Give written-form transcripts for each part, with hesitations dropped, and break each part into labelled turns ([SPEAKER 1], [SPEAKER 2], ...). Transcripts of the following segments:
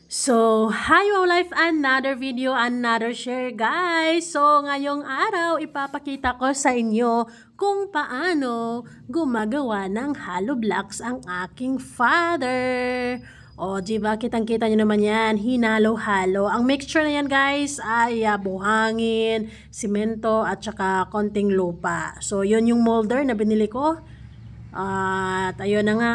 [SPEAKER 1] So, hi Wow Life, another video, another share guys. So, ngayong araw, ipapakita ko sa inyo kung paano gumagawa ng hollow blocks ang aking father. O, diba? Kitang-kita nyo naman yan, hinalo-halo. Ang mixture na yan guys ay buhangin, simento, at saka konting lupa. So, yun yung molder na binili ko. At ayun na nga,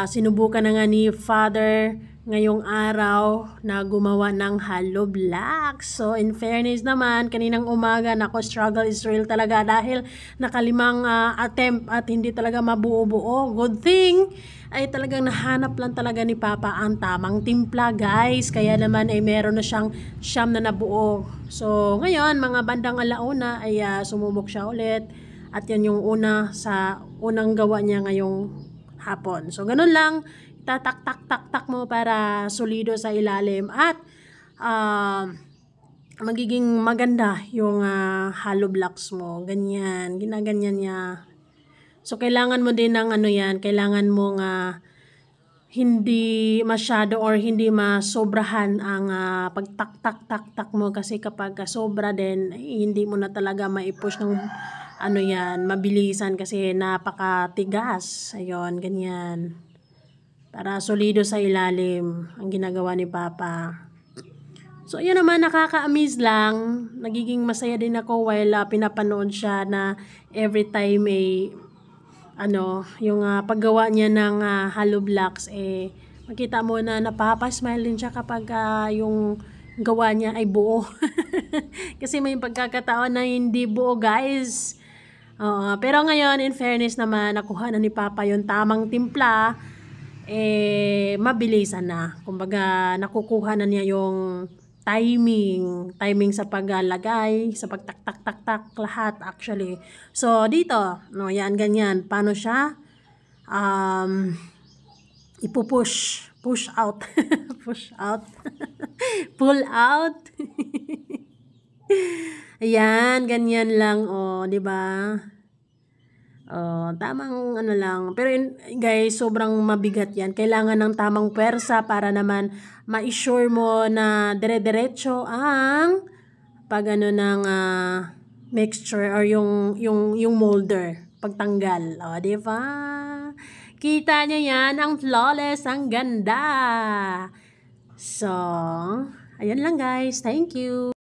[SPEAKER 1] sinubukan na nga ni father ngayong araw na gumawa ng hollow blocks. So, in fairness naman, kaninang umaga, nako, struggle is real talaga dahil nakalimang attempt at hindi talaga mabuo-buo. Good thing ay talagang nahanap lang talaga ni Papa ang tamang timpla, guys. Kaya naman ay meron na siyang siyam na nabuo. So, ngayon, mga bandang alauna ay sumubok siya ulit. At yan yung unang gawa niya ngayong hapon. So, ganun lang. Tatak-tak-tak-tak mo para solido sa ilalim at magiging maganda yung hollow blocks mo. Ganyan, ginaganyan niya. So, kailangan mo din ng kailangan mo hindi masyado or hindi masobrahan ang pagtak-tak-tak-tak mo kasi kapag sobra din, hindi mo na talaga maipush ng mabilisan kasi napakatigas. Ayun, ganyan. Para solido sa ilalim ang ginagawa ni Papa. So, yun naman, nakaka-amaze lang. Nagiging masaya din ako while pinapanood siya na every time yung paggawa niya ng hollow blocks, makita mo na napapasmile din siya kapag yung gawa niya ay buo. Kasi may pagkakataon na hindi buo, guys. Pero ngayon, in fairness naman, nakuha na ni Papa yung tamang timpla. Mabilisan na. Kumbaga, nakukuha na niya yung timing sa paglagay, sa pagtak-tak-tak-tak, lahat actually. So, dito, yan, ganyan. Paano siya? Ipupush. Push out. Push out. Pull out. Ayan, ganyan lang, di ba? Tamang lang. Pero guys, sobrang mabigat yan. Kailangan ng tamang pwersa para naman ma-assure mo na dire-diretso ang ng mixture or yung molder pagtanggal. Di ba? Kita niya yan, ang flawless, ang ganda. So, ayun lang guys. Thank you.